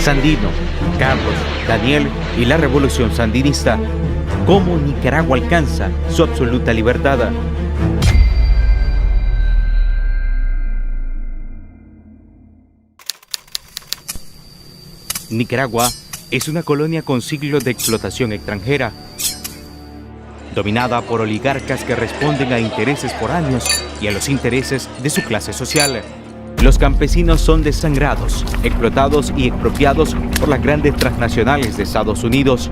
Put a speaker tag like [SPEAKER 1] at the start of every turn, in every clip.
[SPEAKER 1] Sandino, Carlos, Daniel y la revolución sandinista. ¿Cómo Nicaragua alcanza su absoluta libertad? Nicaragua es una colonia con siglos de explotación extranjera, dominada por oligarcas que responden a intereses foráneos y a los intereses de su clase social. Los campesinos son desangrados, explotados y expropiados por las grandes transnacionales de Estados Unidos.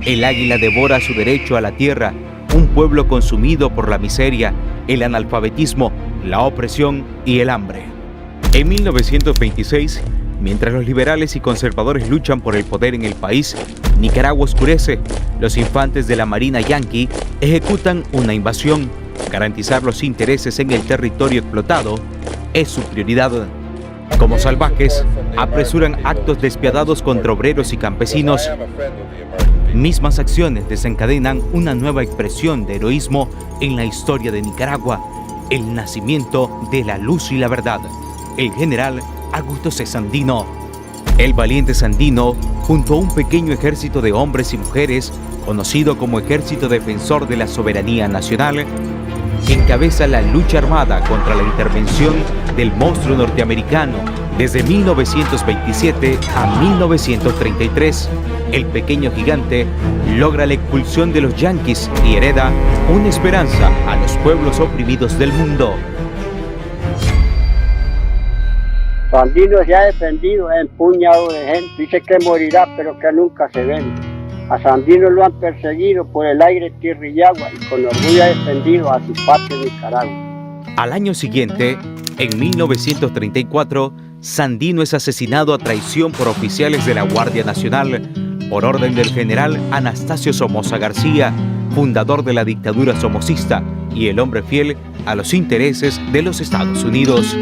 [SPEAKER 1] El águila devora su derecho a la tierra, un pueblo consumido por la miseria, el analfabetismo, la opresión y el hambre. En 1926, mientras los liberales y conservadores luchan por el poder en el país, Nicaragua oscurece. Los infantes de la Marina Yankee ejecutan una invasión. Garantizar los intereses en el territorio explotado es su prioridad. Como salvajes, apresuran actos despiadados contra obreros y campesinos. Mismas acciones desencadenan una nueva expresión de heroísmo en la historia de Nicaragua, el nacimiento de la luz y la verdad, el general Augusto C. Sandino. El valiente Sandino, junto a un pequeño ejército de hombres y mujeres, conocido como Ejército Defensor de la Soberanía Nacional, encabeza la lucha armada contra la intervención del monstruo norteamericano desde 1927 a 1933. El pequeño gigante logra la expulsión de los yanquis y hereda una esperanza a los pueblos oprimidos del mundo.
[SPEAKER 2] Sandino se ha defendido, es un puñado de gente, dice que morirá pero que nunca se vende. A Sandino lo han perseguido por el aire, tierra y agua y con orgullo ha defendido a su patria Nicaragua.
[SPEAKER 1] Al año siguiente, en 1934, Sandino es asesinado a traición por oficiales de la Guardia Nacional por orden del general Anastasio Somoza García, fundador de la dictadura somocista y el hombre fiel a los intereses de los Estados Unidos.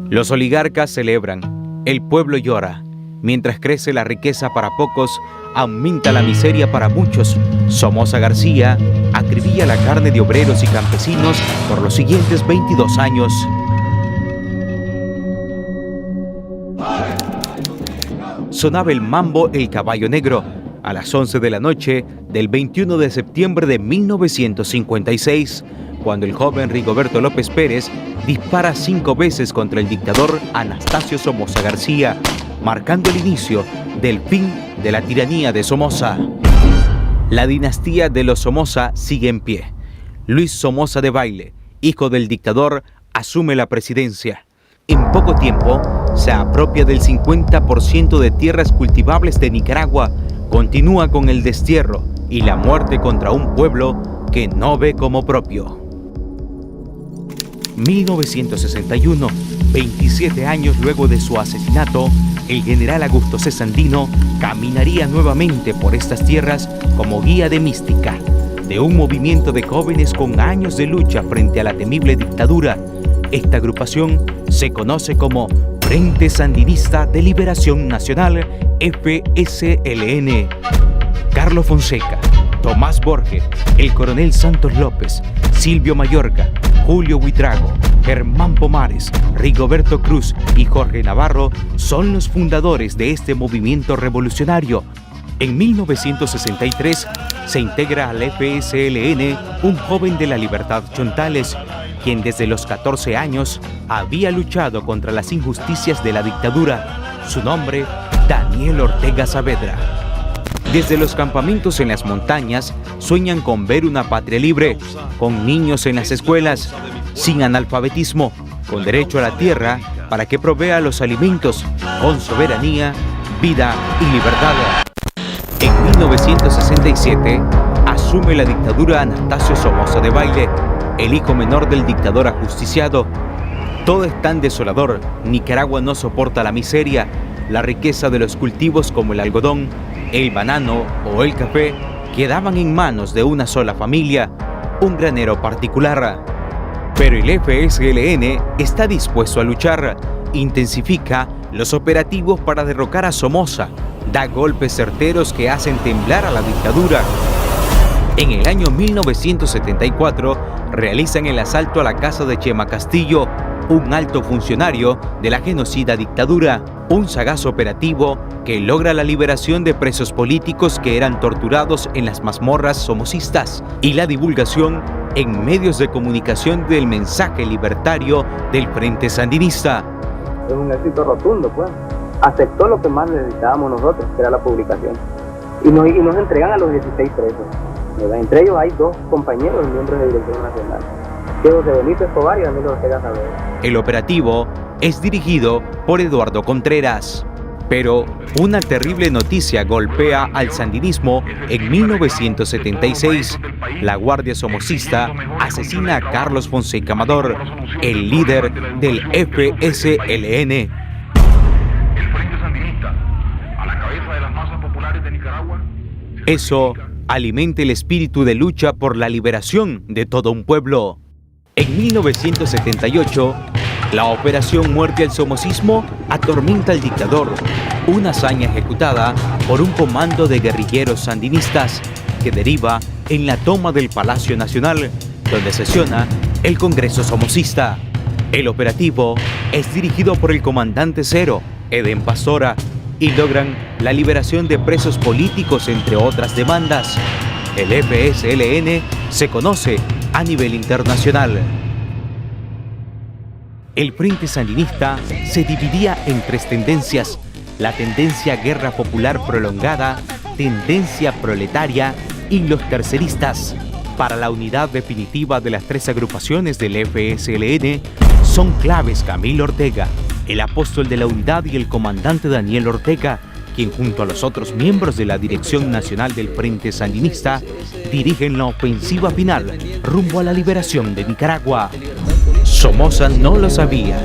[SPEAKER 1] Los oligarcas celebran, el pueblo llora. Mientras crece la riqueza para pocos, aumenta la miseria para muchos. Somoza García acribilla la carne de obreros y campesinos por los siguientes 22 años. Sonaba el mambo El Caballo Negro a las 11 de la noche del 21 de septiembre de 1956, cuando el joven Rigoberto López Pérez dispara 5 veces contra el dictador Anastasio Somoza García, marcando el inicio del fin de la tiranía de Somoza. La dinastía de los Somoza sigue en pie. Luis Somoza Debayle, hijo del dictador, asume la presidencia. En poco tiempo, se apropia del 50% de tierras cultivables de Nicaragua, continúa con el destierro y la muerte contra un pueblo que no ve como propio. 1961, 27 años luego de su asesinato, el general Augusto C. Sandino caminaría nuevamente por estas tierras como guía de mística, de un movimiento de jóvenes con años de lucha frente a la temible dictadura. Esta agrupación se conoce como Frente Sandinista de Liberación Nacional, FSLN. Carlos Fonseca, Tomás Borges, el coronel Santos López, Silvio Mayorga, Julio Buitrago, Germán Pomares, Rigoberto Cruz y Jorge Navarro son los fundadores de este movimiento revolucionario. En 1963 se integra al FSLN un joven de la Libertad Chontales, quien desde los 14 años había luchado contra las injusticias de la dictadura. Su nombre, Daniel Ortega Saavedra. Desde los campamentos en las montañas sueñan con ver una patria libre, con niños en las escuelas, sin analfabetismo, con derecho a la tierra para que provea los alimentos, con soberanía, vida y libertad. En 1967 asume la dictadura Anastasio Somoza Debayle, el hijo menor del dictador ajusticiado. Todo es tan desolador, Nicaragua no soporta la miseria, la riqueza de los cultivos como el algodón, el banano o el café quedaban en manos de una sola familia, un granero particular. Pero el FSLN está dispuesto a luchar, intensifica los operativos para derrocar a Somoza, da golpes certeros que hacen temblar a la dictadura. En el año 1974 realizan el asalto a la casa de Chema Castillo, un alto funcionario de la genocida dictadura, un sagaz operativo que logra la liberación de presos políticos que eran torturados en las mazmorras somocistas y la divulgación en medios de comunicación del mensaje libertario del Frente Sandinista.
[SPEAKER 3] Es un éxito rotundo, pues. Aceptó lo que más necesitábamos nosotros, que era la publicación. Y nos entregan a los 16 presos, ¿verdad? Entre ellos hay 2 compañeros miembros de Dirección Nacional, que José Benito Escobar y Daniel Ortega Saavedra.
[SPEAKER 1] El operativo es dirigido por Eduardo Contreras. Pero una terrible noticia golpea al sandinismo en 1976. La Guardia Somocista asesina a Carlos Fonseca Amador, el líder del FSLN.
[SPEAKER 4] El Frente Sandinista, a la cabeza de las masas populares de Nicaragua.
[SPEAKER 1] Eso alimenta el espíritu de lucha por la liberación de todo un pueblo. En 1978, la Operación Muerte al Somocismo atormenta al dictador, una hazaña ejecutada por un comando de guerrilleros sandinistas que deriva en la toma del Palacio Nacional, donde sesiona el Congreso Somocista. El operativo es dirigido por el comandante Cero, Eden Pastora, y logran la liberación de presos políticos, entre otras demandas. El FSLN se conoce a nivel internacional. El Frente Sandinista se dividía en 3 tendencias: la tendencia guerra popular prolongada, tendencia proletaria y los terceristas. Para la unidad definitiva de las 3 agrupaciones del FSLN son claves Camilo Ortega, el apóstol de la unidad, y el comandante Daniel Ortega, quien junto a los otros miembros de la Dirección Nacional del Frente Sandinista dirigen la ofensiva final rumbo a la liberación de Nicaragua. Somoza no lo sabía,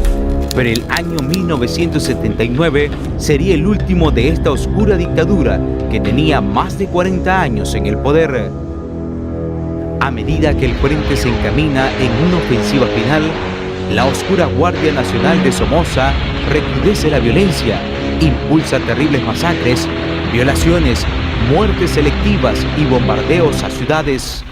[SPEAKER 1] pero el año 1979 sería el último de esta oscura dictadura que tenía más de 40 años en el poder. A medida que el frente se encamina en una ofensiva final, la oscura Guardia Nacional de Somoza recrudece la violencia, impulsa terribles masacres, violaciones, muertes selectivas y bombardeos a ciudades.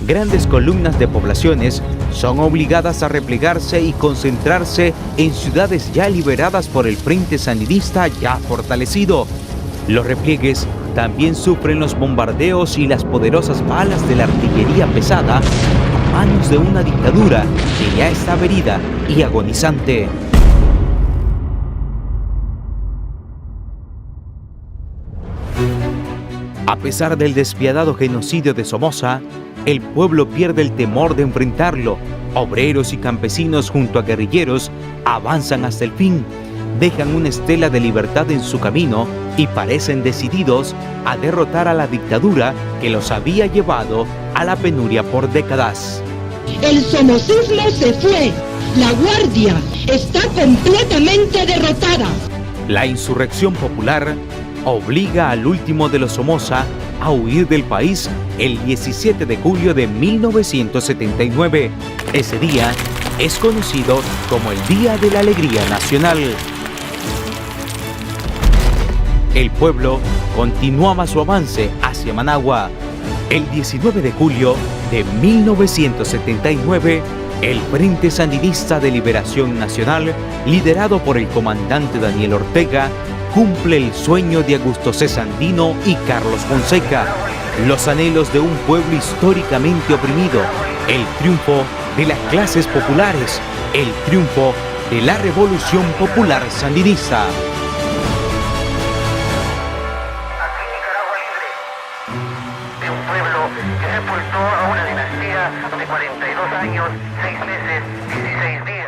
[SPEAKER 1] Grandes columnas de poblaciones son obligadas a replegarse y concentrarse en ciudades ya liberadas por el Frente Sandinista ya fortalecido. Los repliegues también sufren los bombardeos y las poderosas balas de la artillería pesada a manos de una dictadura que ya está herida y agonizante. A pesar del despiadado genocidio de Somoza, el pueblo pierde el temor de enfrentarlo. Obreros y campesinos junto a guerrilleros avanzan hasta el fin, dejan una estela de libertad en su camino y parecen decididos a derrotar a la dictadura que los había llevado a la penuria por décadas.
[SPEAKER 5] El somocismo se fue. La Guardia está completamente derrotada.
[SPEAKER 1] La insurrección popular obliga al último de los Somoza a huir del país el 17 de julio de 1979. Ese día es conocido como el Día de la Alegría Nacional. El pueblo continuaba su avance hacia Managua. El 19 de julio de 1979, el Frente Sandinista de Liberación Nacional, liderado por el comandante Daniel Ortega, cumple el sueño de Augusto C. Sandino y Carlos Fonseca, los anhelos de un pueblo históricamente oprimido, el triunfo de las clases populares, el triunfo de la Revolución Popular Sandinista.
[SPEAKER 6] Aquí Nicaragua libre, de un pueblo que sepultó a una dinastía de 42 años, 6 meses, 16 días.